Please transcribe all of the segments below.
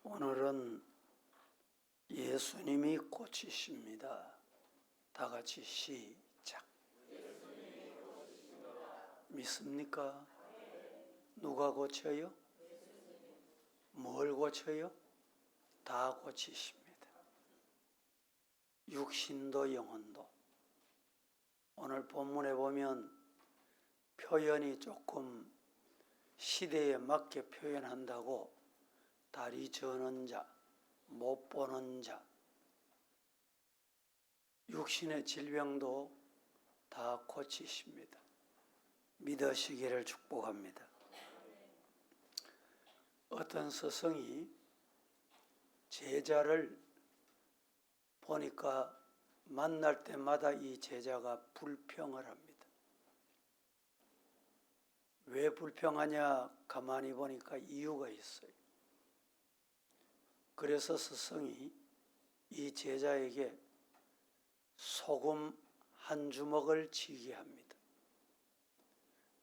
오늘은 예수님이 고치십니다. 다 같이 시작. 믿습니까? 누가 고쳐요? 뭘 고쳐요? 다 고치십니다. 육신도 영혼도. 오늘 본문에 보면 표현이 조금 시대에 맞게 표현한다고 다리 저는 자, 못 보는 자, 육신의 질병도 다 고치십니다. 믿으시기를 축복합니다. 어떤 스승이 제자를 보니까 만날 때마다 이 제자가 불평을 합니다. 왜 불평하냐 가만히 보니까 이유가 있어요. 그래서 스승이 이 제자에게 소금 한 주먹을 쥐게 합니다.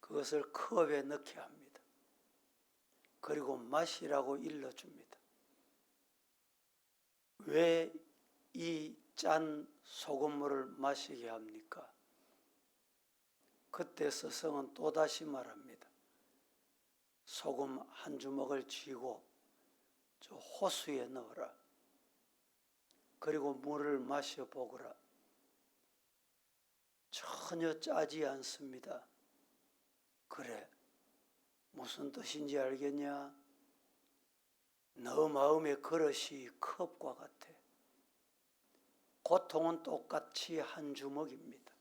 그것을 컵에 넣게 합니다. 그리고 마시라고 일러줍니다. 왜 이 짠 소금물을 마시게 합니까? 그때 스승은 또다시 말합니다. 소금 한 주먹을 쥐고 저 호수에 넣어라. 그리고 물을 마셔보거라. 전혀 짜지 않습니다. 그래, 무슨 뜻인지 알겠냐? 너 마음의 그릇이 컵과 같아. 고통은 똑같이 한 주먹입니다.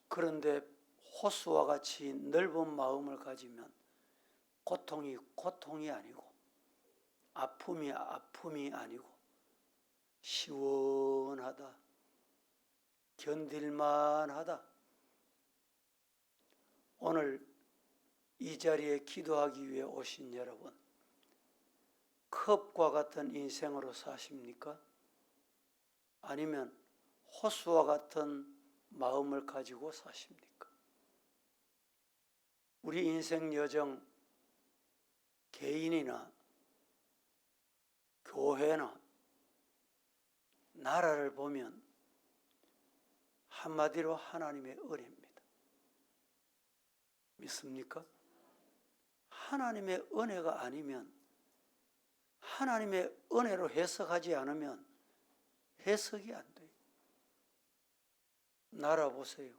그런데 호수와 같이 넓은 마음을 가지면 고통이 고통이 아니고 아픔이 아픔이 아니고 시원하다. 견딜만하다. 오늘 이 자리에 기도하기 위해 오신 여러분, 컵과 같은 인생으로 사십니까? 아니면 호수와 같은 마음을 가지고 사십니까? 우리 인생 여정, 개인이나 교회나 나라를 보면 한마디로 하나님의 은혜입니다. 믿습니까? 하나님의 은혜가 아니면, 하나님의 은혜로 해석하지 않으면 해석이 안 돼요. 나라 보세요.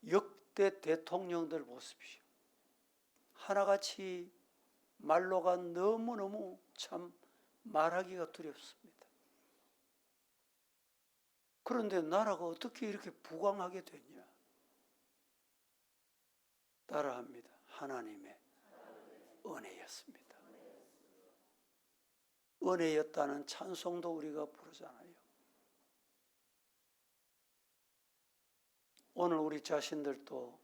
역대 대통령들 보십시오. 하나같이 말로가 너무너무 참 말하기가 두렵습니다. 그런데 나라가 어떻게 이렇게 부강하게 됐냐? 따라합니다. 하나님의 은혜였습니다. 은혜였다는 찬송도 우리가 부르잖아요. 오늘 우리 자신들도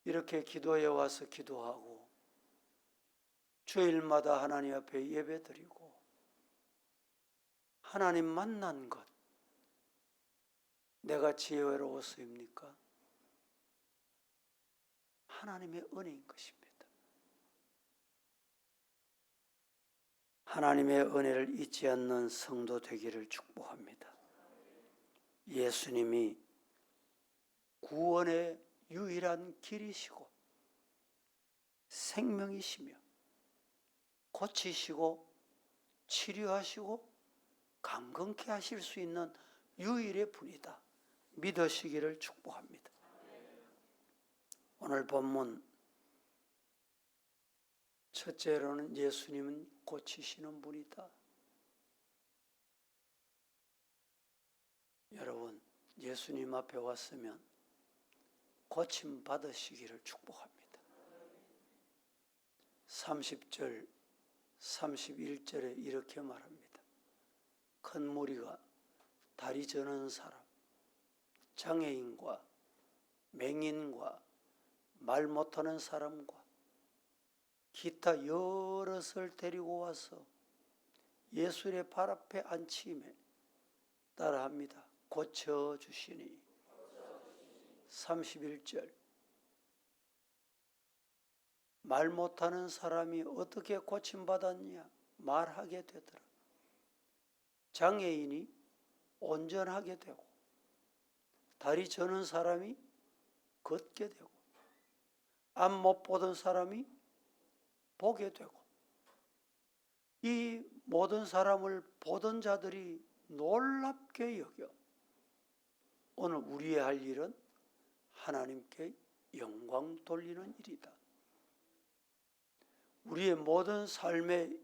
이렇게 기도해 와서 기도하고 주일마다 하나님 앞에 예배드리고 하나님 만난 것, 내가 지혜로워서입니까? 하나님의 은혜인 것입니다. 하나님의 은혜를 잊지 않는 성도 되기를 축복합니다. 예수님이 구원의 유일한 길이시고 생명이시며 고치시고 치료하시고 강건케 하실 수 있는 유일의 분이다. 믿으시기를 축복합니다. 오늘 본문 첫째로는 예수님은 고치시는 분이다. 여러분, 예수님 앞에 왔으면 고침 받으시기를 축복합니다. 30절, 31절에 이렇게 말합니다. 큰 무리가 다리 저는 사람, 장애인과 맹인과 말 못하는 사람과 기타 여럿을 데리고 와서 예수의 발 앞에 앉히매 따라합니다. 고쳐주시니. 31절 말 못하는 사람이 어떻게 고침받았냐 말하게 되더라. 장애인이 온전하게 되고 다리 저는 사람이 걷게 되고 앞 못 보던 사람이 보게 되고 이 모든 사람을 보던 자들이 놀랍게 여겨 오늘 우리의 할 일은 하나님께 영광 돌리는 일이다. 우리의 모든 삶의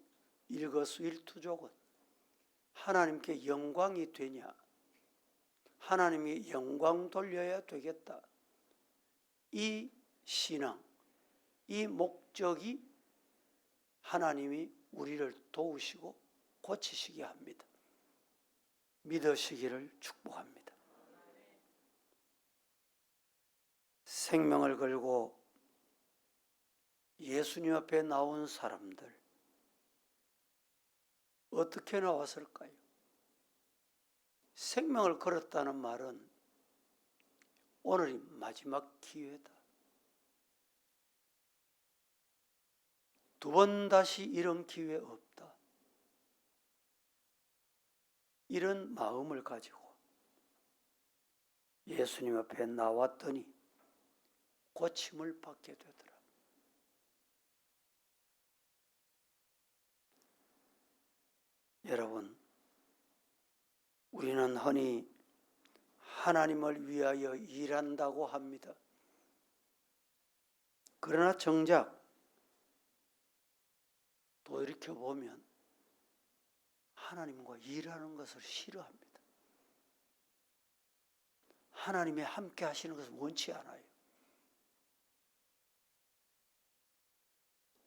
일거수일투족은 하나님께 영광이 되냐, 하나님이 영광 돌려야 되겠다. 이 신앙, 이 목적이 하나님이 우리를 도우시고 고치시게 합니다. 믿으시기를 축복합니다. 생명을 걸고 예수님 앞에 나온 사람들 어떻게 나왔을까요? 생명을 걸었다는 말은 오늘이 마지막 기회다. 두 번 다시 이런 기회 없다. 이런 마음을 가지고 예수님 앞에 나왔더니 고침을 받게 되더라. 여러분, 우리는 흔히 하나님을 위하여 일한다고 합니다. 그러나 정작 돌이켜보면 하나님과 일하는 것을 싫어합니다. 하나님이 함께 하시는 것을 원치 않아요.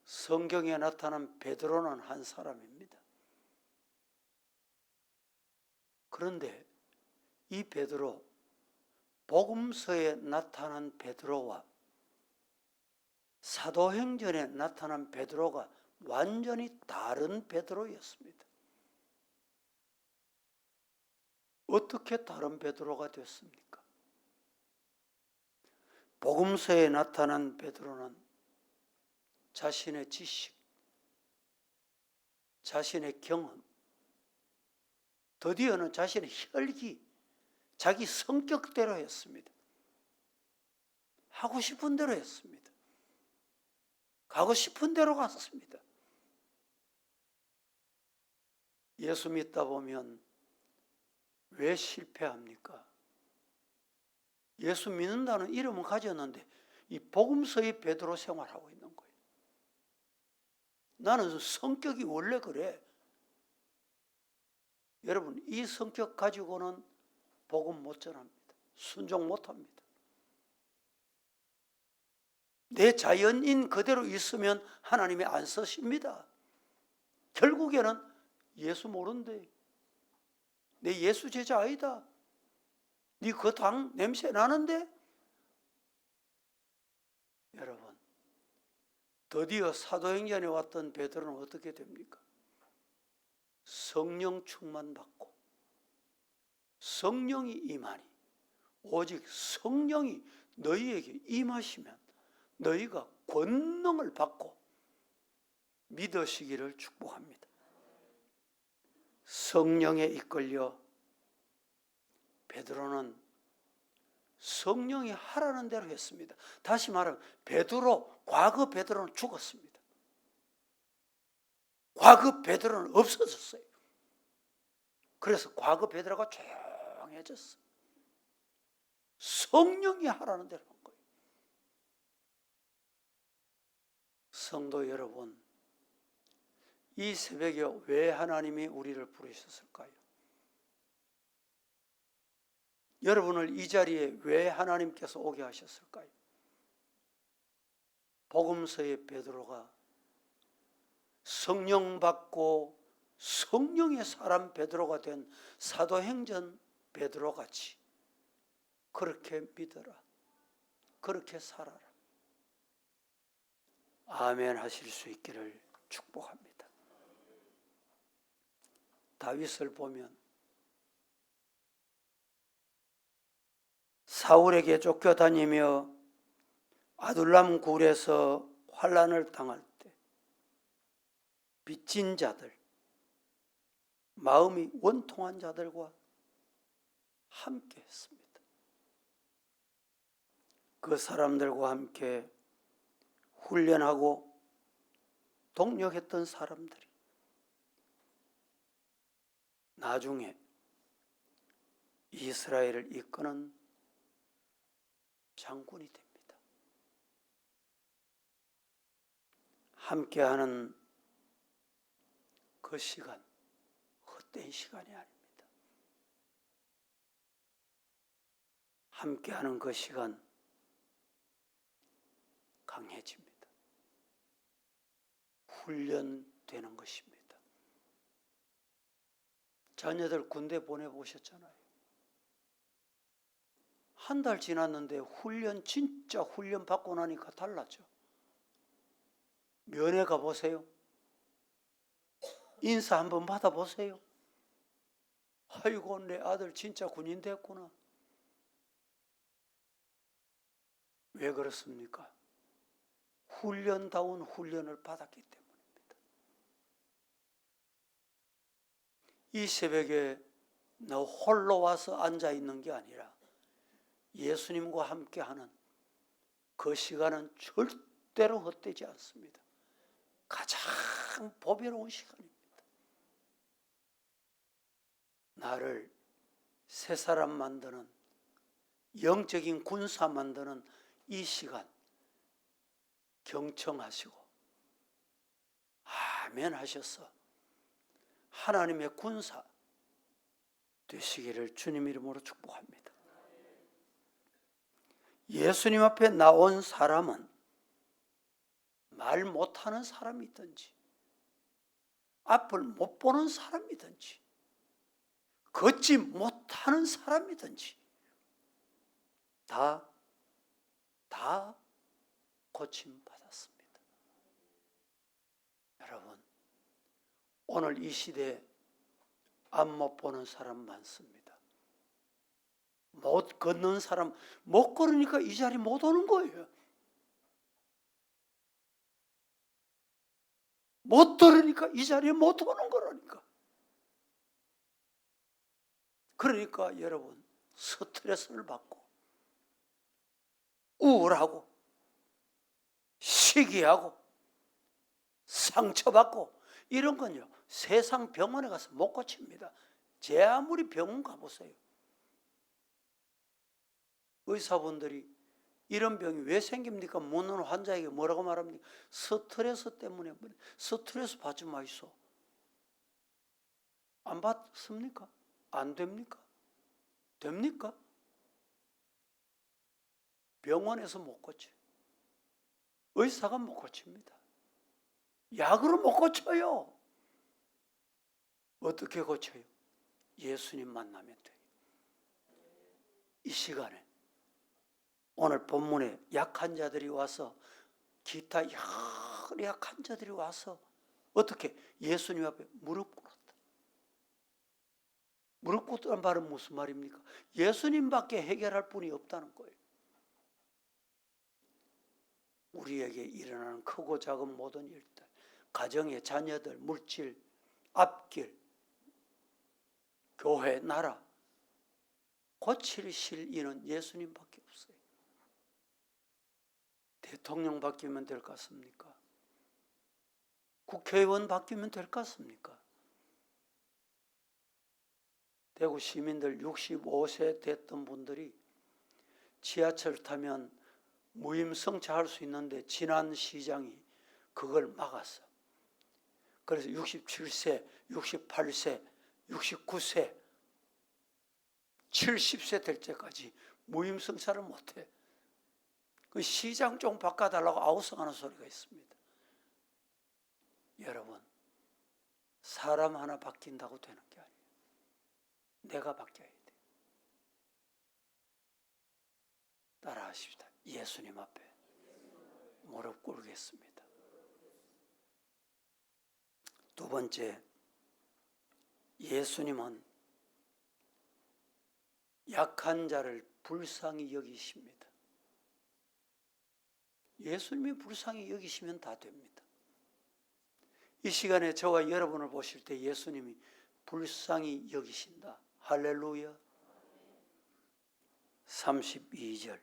성경에 나타난 베드로는 한 사람입니다. 그런데 이 베드로, 복음서에 나타난 베드로와 사도행전에 나타난 베드로가 완전히 다른 베드로였습니다. 어떻게 다른 베드로가 됐습니까? 복음서에 나타난 베드로는 자신의 지식, 자신의 경험, 드디어는 자신의 혈기, 자기 성격대로 했습니다. 하고 싶은 대로 했습니다. 가고 싶은 대로 갔습니다. 예수 믿다 보면 왜 실패합니까? 예수 믿는다는 이름은 가졌는데 이 복음서의 베드로 생활하고 있는 거예요. 나는 성격이 원래 그래. 여러분, 이 성격 가지고는 복음 못 전합니다. 순종 못 합니다. 내 자연인 그대로 있으면 하나님이 안 쓰십니다. 결국에는 예수 모른대. 내 예수 제자 아니다. 네 그 당 냄새 나는데? 여러분, 드디어 사도행전에 왔던 베드로는 어떻게 됩니까? 성령 충만받고 성령이 임하니 오직 성령이 너희에게 임하시면 너희가 권능을 받고 믿으시기를 축복합니다. 성령에 이끌려 베드로는 성령이 하라는 대로 했습니다. 다시 말하면 베드로, 과거 베드로는 죽었습니다. 과거 베드로는 없어졌어요. 그래서 과거 베드로가 조용해졌어요. 성령이 하라는 대로 한 거예요. 성도 여러분, 이 새벽에 왜 하나님이 우리를 부르셨을까요? 여러분을 이 자리에 왜 하나님께서 오게 하셨을까요? 복음서의 베드로가 성령 받고 성령의 사람 베드로가 된 사도행전 베드로 같이 그렇게 믿어라, 그렇게 살아라. 아멘 하실 수 있기를 축복합니다. 다윗을 보면 사울에게 쫓겨다니며 아둘람 굴에서 환난을 당할 때 빚진 자들, 마음이 원통한 자들과 함께 했습니다. 그 사람들과 함께 훈련하고 동력했던 사람들이 나중에 이스라엘을 이끄는 장군이 됩니다. 함께하는 그 시간, 헛된 시간이 아닙니다. 함께하는 그 시간 강해집니다. 훈련되는 것입니다. 자녀들 군대 보내보셨잖아요. 한 달 지났는데 진짜 훈련 받고 나니까 달랐죠. 면회 가보세요. 인사 한번 받아보세요. 아이고, 내 아들 진짜 군인 됐구나. 왜 그렇습니까? 훈련다운 훈련을 받았기 때문입니다. 이 새벽에 너 홀로 와서 앉아 있는 게 아니라 예수님과 함께하는 그 시간은 절대로 헛되지 않습니다. 가장 보배로운 시간입니다. 나를 새 사람 만드는, 영적인 군사 만드는 이 시간 경청하시고 아멘 하셔서 하나님의 군사 되시기를 주님 이름으로 축복합니다. 예수님 앞에 나온 사람은 말 못하는 사람이든지 앞을 못 보는 사람이든지 걷지 못하는 사람이든지 다 고침받았습니다. 여러분, 오늘 이 시대에 앞 못 보는 사람 많습니다. 못 걷는 사람, 못 걸으니까 이 자리 못 오는 거예요. 못 들으니까 이 자리에 못 오는 거라니까. 그러니까 여러분, 스트레스를 받고 우울하고 시기하고 상처받고 이런 건요, 세상 병원에 가서 못 고칩니다. 제 아무리 병원 가보세요. 의사분들이 이런 병이 왜 생깁니까? 묻는 환자에게 뭐라고 말합니까? 스트레스 때문에. 스트레스 받지 마이소. 안 받습니까? 안 됩니까? 됩니까? 병원에서 못 고쳐요. 의사가 못 고칩니다. 약으로 못 고쳐요. 어떻게 고쳐요? 예수님 만나면 돼요. 이 시간에 오늘 본문에 약한 자들이 와서, 기타 약한 자들이 와서 어떻게? 예수님 앞에 무릎 꿇었다. 무릎 꿇다는 말은 무슨 말입니까? 예수님밖에 해결할 분이 없다는 거예요. 우리에게 일어나는 크고 작은 모든 일들, 가정의 자녀들, 물질, 앞길, 교회, 나라 고치실 이는 예수님밖에 없어요. 대통령 바뀌면 될 것 같습니까? 국회의원 바뀌면 될 것 같습니까? 대구 시민들 65세 됐던 분들이 지하철 타면 무임승차할 수 있는데 지난 시장이 그걸 막았어. 그래서 67세, 68세, 69세, 70세 될 때까지 무임승차를 못해. 그 시장 좀 바꿔달라고 아우성하는 소리가 있습니다. 여러분, 사람 하나 바뀐다고 되는 게 아니에요. 내가 바뀌어야 돼. 따라하십시다. 예수님 앞에 무릎 꿇겠습니다. 두 번째, 예수님은 약한 자를 불쌍히 여기십니다. 예수님이 불쌍히 여기시면 다 됩니다. 이 시간에 저와 여러분을 보실 때 예수님이 불쌍히 여기신다. 할렐루야. 32절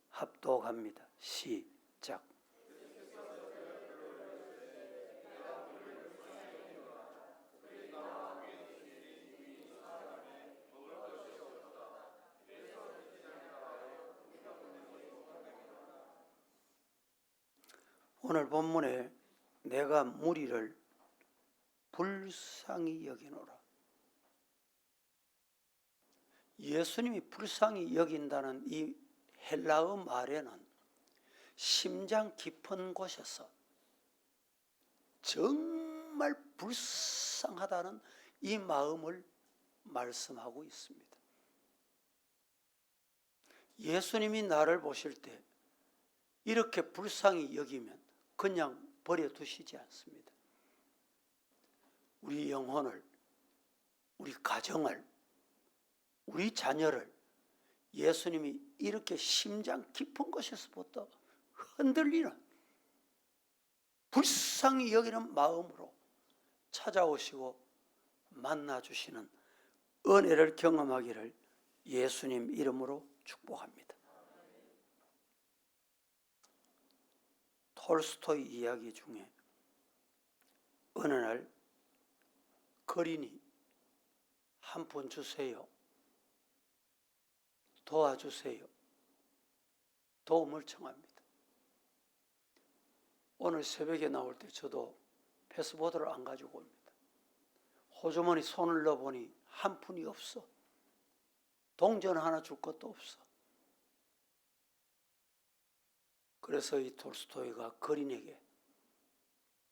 합독합니다. 시작. 오늘 본문에 내가 무리를 불쌍히 여기노라. 예수님이 불쌍히 여긴다는 이 헬라어 말에는 심장 깊은 곳에서 정말 불쌍하다는 이 마음을 말씀하고 있습니다. 예수님이 나를 보실 때 이렇게 불쌍히 여기면 그냥 버려두시지 않습니다. 우리 영혼을, 우리 가정을, 우리 자녀를 예수님이 이렇게 심장 깊은 곳에서부터 흔들리는 불쌍히 여기는 마음으로 찾아오시고 만나주시는 은혜를 경험하기를 예수님 이름으로 축복합니다. 톨스토이 이야기 중에 어느 날 거린이 한 푼 주세요, 도와주세요, 도움을 청합니다. 오늘 새벽에 나올 때 저도 패스보드를 안 가지고 옵니다. 호주머니 손을 넣어보니 한 푼이 없어. 동전 하나 줄 것도 없어. 그래서 이 톨스토이가 거린에게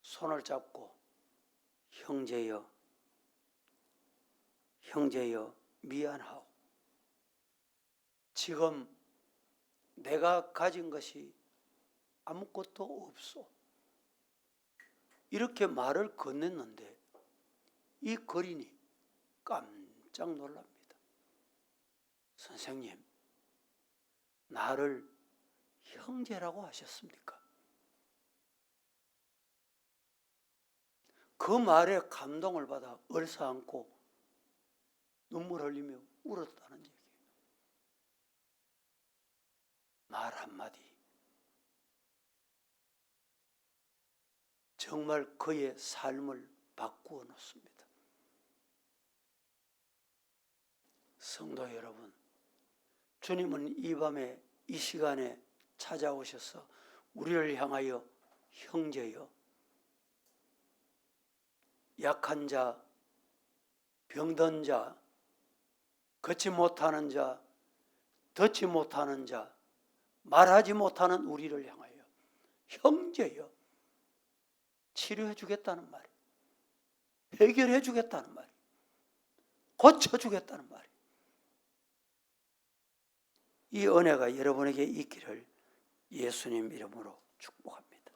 손을 잡고 형제여 미안하오. 지금 내가 가진 것이 아무것도 없어. 이렇게 말을 건넸는데 이 거린이 깜짝 놀랍니다. 선생님, 나를 형제라고 하셨습니까? 그 말에 감동을 받아 얼싸안고 눈물 흘리며 울었다는 얘기예요. 말 한마디 정말 그의 삶을 바꾸어 놓습니다. 성도 여러분, 주님은 이 밤에 이 시간에 찾아오셔서 우리를 향하여 형제여, 약한 자, 병든 자, 걷지 못하는 자, 듣지 못하는 자, 말하지 못하는 우리를 향하여 형제여, 치료해 주겠다는 말이에요. 해결해 주겠다는 말이에요. 고쳐 주겠다는 말이에요. 이 은혜가 여러분에게 있기를 예수님 이름으로 축복합니다.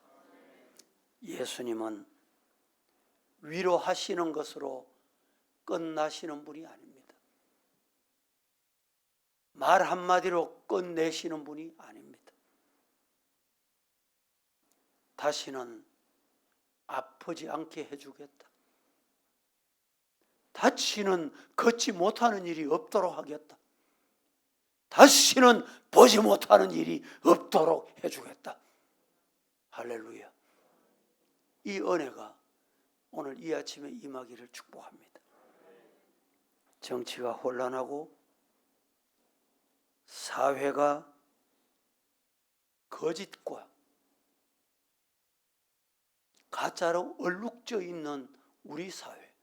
예수님은 위로하시는 것으로 끝나시는 분이 아닙니다. 말 한마디로 끝내시는 분이 아닙니다. 다시는 아프지 않게 해주겠다. 다시는 걷지 못하는 일이 없도록 하겠다. 다시는 보지 못하는 일이 없도록 해주겠다. 할렐루야. 이 은혜가 오늘 이 아침에 임하기를 축복합니다. 정치가 혼란하고 사회가 거짓과 가짜로 얼룩져 있는 우리 사회,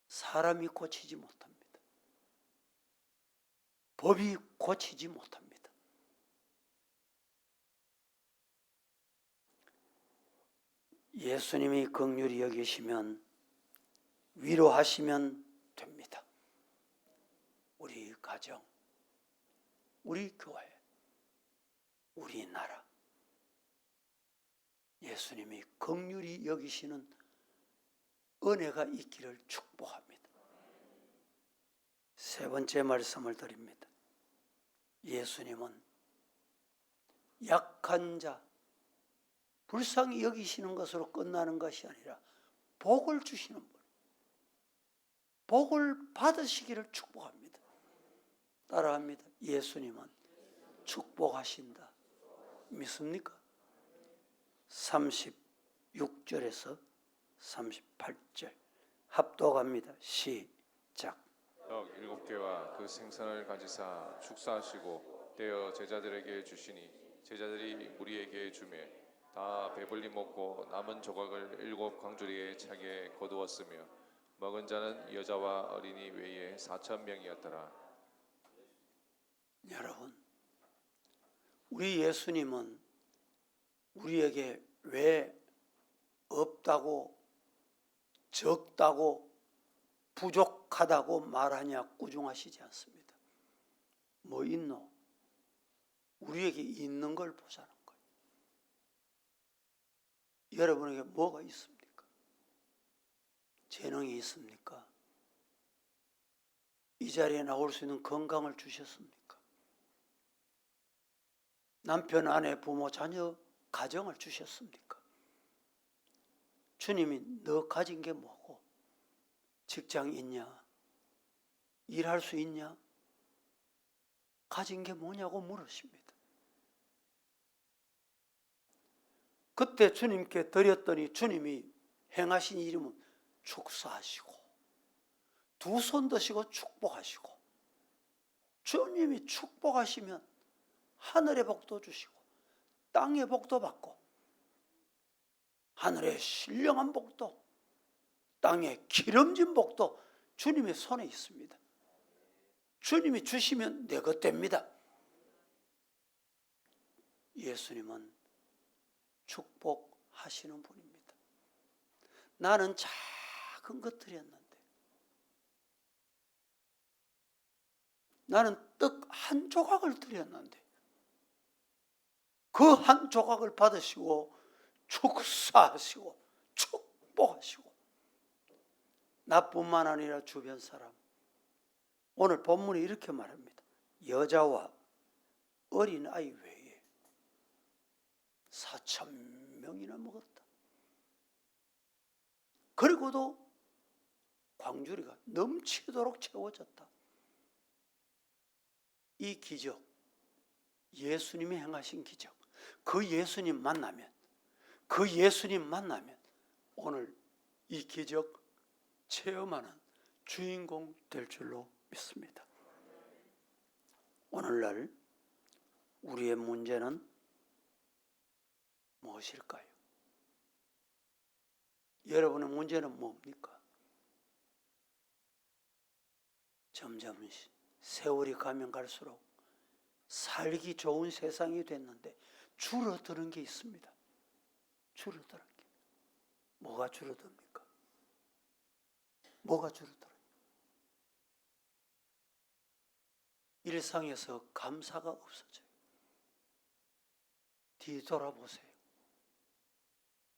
사람이 고치지 못합니다. 법이 고치지 못합니다. 예수님이 긍휼히 여기시면 위로하시면 됩니다. 우리 가정, 우리 교회, 우리 나라, 예수님이 긍휼히 여기시는 은혜가 있기를 축복합니다. 세 번째 말씀을 드립니다. 예수님은 약한 자, 불쌍히 여기시는 것으로 끝나는 것이 아니라 복을 주시는 분, 복을 받으시기를 축복합니다. 따라합니다. 예수님은 축복하신다. 믿습니까? 36절에서 38절 합독합니다. 시작. 떡 7개와 그 생선을 가지사 축사하시고 떼어 제자들에게 주시니 제자들이 무리에게 주매 다 배불리 먹고 남은 조각을 7 광주리에 차게 거두었으며 먹은 자는 여자와 어린이 외에 4,000명이었더라. 여러분, 우리 예수님은 우리에게 왜 없다고, 적다고, 부족하다고 말하냐 꾸중하시지 않습니다. 뭐 있노? 우리에게 있는 걸 보자는 거예요. 여러분에게 뭐가 있습니까? 재능이 있습니까? 이 자리에 나올 수 있는 건강을 주셨습니까? 남편, 아내, 부모, 자녀, 가정을 주셨습니까? 주님이 너 가진 게 뭐고? 직장 있냐? 일할 수 있냐? 가진 게 뭐냐고 물으십니다. 그때 주님께 드렸더니 주님이 행하신 일은 축사하시고 두 손 드시고 축복하시고, 주님이 축복하시면 하늘의 복도 주시고 땅의 복도 받고, 하늘의 신령한 복도, 땅의 기름진 복도 주님의 손에 있습니다. 주님이 주시면 내 것 됩니다. 예수님은 축복하시는 분입니다. 나는 작은 것 드렸는데, 나는 떡 한 조각을 드렸는데 그 한 조각을 받으시고 축사하시고 축복하시고, 나뿐만 아니라 주변 사람, 오늘 본문이 이렇게 말합니다. 여자와 어린아이 외에 4,000명이나 먹었다. 그리고도 광주리가 넘치도록 채워졌다. 이 기적, 예수님이 행하신 기적, 그 예수님 만나면 오늘 이 기적 체험하는 주인공 될 줄로 믿습니다. 오늘날 우리의 문제는 무엇일까요? 여러분의 문제는 뭡니까? 점점 세월이 가면 갈수록 살기 좋은 세상이 됐는데 줄어드는 게 있습니다. 줄어드는 게. 뭐가 줄어듭니까? 뭐가 줄어들어요? 일상에서 감사가 없어져요. 뒤돌아보세요.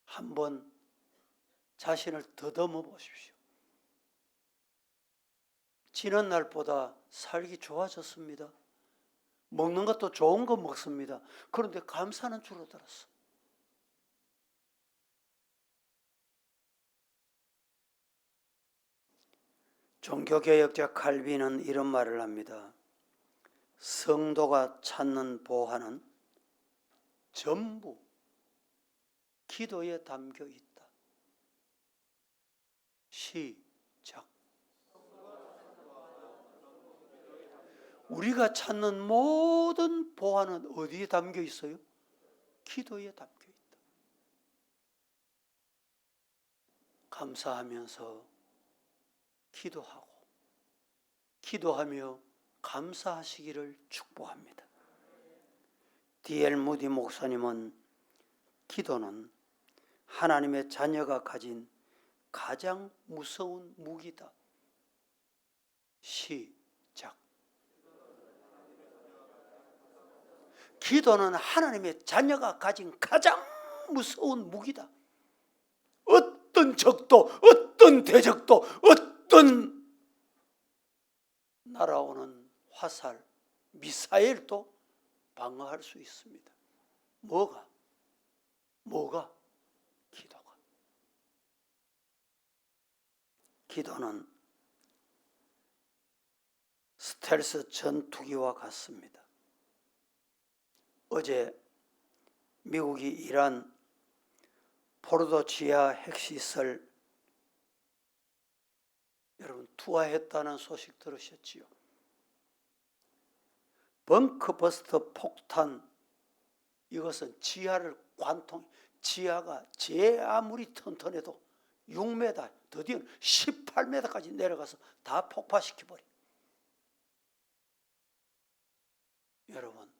한번 자신을 더듬어 보십시오. 지난 날보다 살기 좋아졌습니다. 먹는 것도 좋은 거 먹습니다. 그런데 감사는 줄어들었어. 종교개혁자 칼빈은 이런 말을 합니다. 성도가 찾는 보화는 전부 기도에 담겨 있다. 시작. 우리가 찾는 모든 보화는 어디에 담겨 있어요? 기도에 담겨 있다. 감사하면서 기도하고, 기도하며 감사하시기를 축복합니다. D.L. 무디 목사님은 기도는 하나님의 자녀가 가진 가장 무서운 무기다. 시작. 기도는 하나님의 자녀가 가진 가장 무서운 무기다. 어떤 적도, 어떤 대적도, 어떤 날아오는 화살, 미사일도 방어할 수 있습니다. 뭐가? 기도가. 기도는 스텔스 전투기와 같습니다. 어제 미국이 이란 포르도 지하 핵시설 여러분 투하했다는 소식 들으셨지요? 벙커버스터 폭탄, 이것은 지하를 지하가 아무리 튼튼해도 6m, 드디어 18m까지 내려가서 다 폭파시켜버려. 여러분,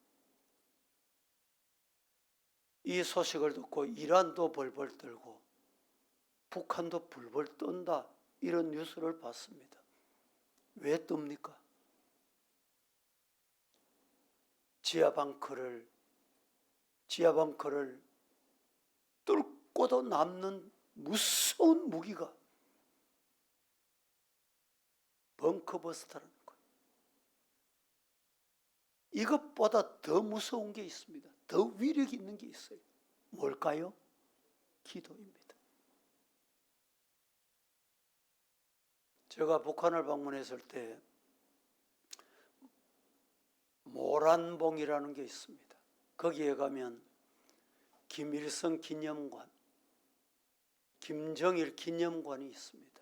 이 소식을 듣고 이란도 벌벌 떨고 북한도 벌벌 떤다, 이런 뉴스를 봤습니다. 왜 뜹니까? 지하벙커를 뚫고도 남는 무서운 무기가 벙커버스터라는 거예요. 이것보다 더 무서운 게 있습니다. 더 위력 있는 게 있어요. 뭘까요? 기도입니다. 제가 북한을 방문했을 때 모란봉이라는 게 있습니다. 거기에 가면 김일성 기념관, 김정일 기념관이 있습니다.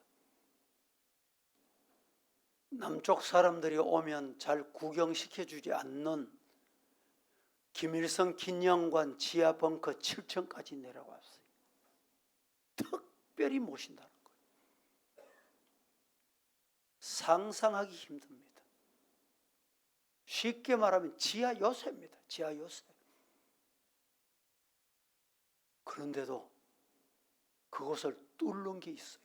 남쪽 사람들이 오면 잘 구경시켜주지 않는 김일성 기념관 지하 벙커 7층까지 내려왔어요. 특별히 모신다는 거예요. 상상하기 힘듭니다. 쉽게 말하면 지하 요새입니다. 지하 요새. 그런데도 그것을 뚫는 게 있어요.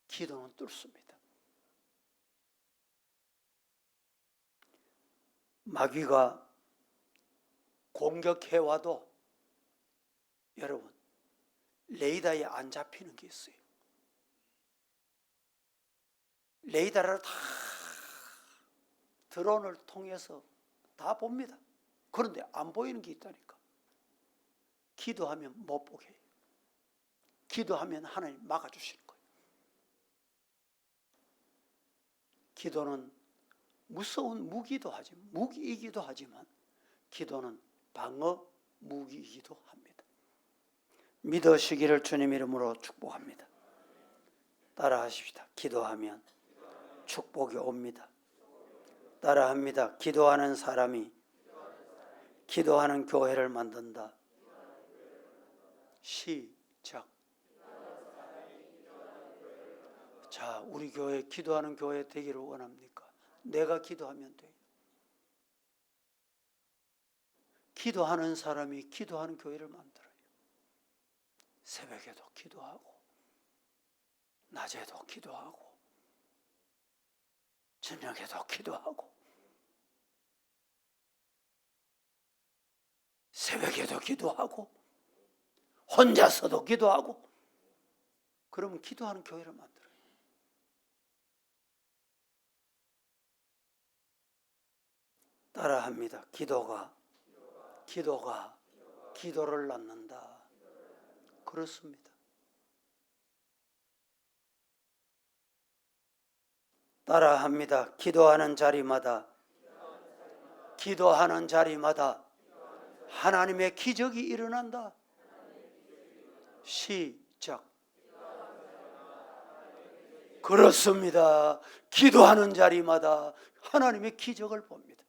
기도는 뚫습니다. 마귀가 공격해와도 여러분 레이더에 안 잡히는 게 있어요. 레이더를 다 드론을 통해서 다 봅니다. 그런데 안 보이는 게 있다니까. 기도하면 못 보게 해요. 기도하면 하나님 막아주시는 거예요. 기도는 무서운 무기이기도 하지만 기도는 방어 무기이기도 합니다. 믿으시기를 주님 이름으로 축복합니다. 따라하십시다. 기도하면 축복이 옵니다. 따라합니다. 기도하는 사람이 기도하는 교회를 만든다. 시작. 자, 우리 교회 기도하는 교회 되기를 원합니까? 내가 기도하면 돼요. 기도하는 사람이 기도하는 교회를 만들어요. 새벽에도 기도하고 낮에도 기도하고 저녁에도 기도하고 새벽에도 기도하고 혼자서도 기도하고, 그러면 기도하는 교회를 만들어요. 따라합니다. 기도가 기도를 낳는다. 그렇습니다. 따라합니다. 기도하는 자리마다 하나님의 기적이 일어난다. 시작. 그렇습니다. 기도하는 자리마다 하나님의 기적을 봅니다.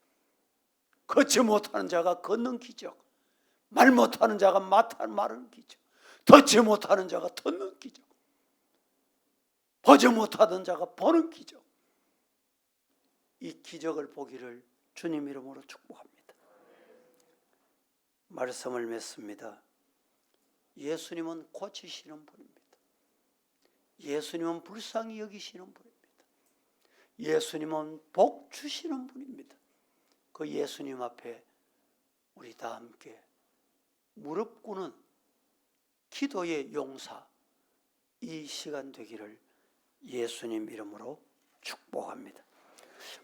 걷지 못하는 자가 걷는 기적, 말 못하는 자가 말하는 기적, 듣지 못하는 자가 듣는 기적, 보지 못하던 자가 보는 기적. 이 기적을 보기를 주님 이름으로 축복합니다. 말씀을 맺습니다. 예수님은 고치시는 분입니다. 예수님은 불쌍히 여기시는 분입니다. 예수님은 복 주시는 분입니다. 그 예수님 앞에 우리 다 함께 무릎 꿇는 기도의 용사, 이 시간 되기를 예수님 이름으로 축복합니다.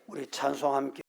우리 찬송 함께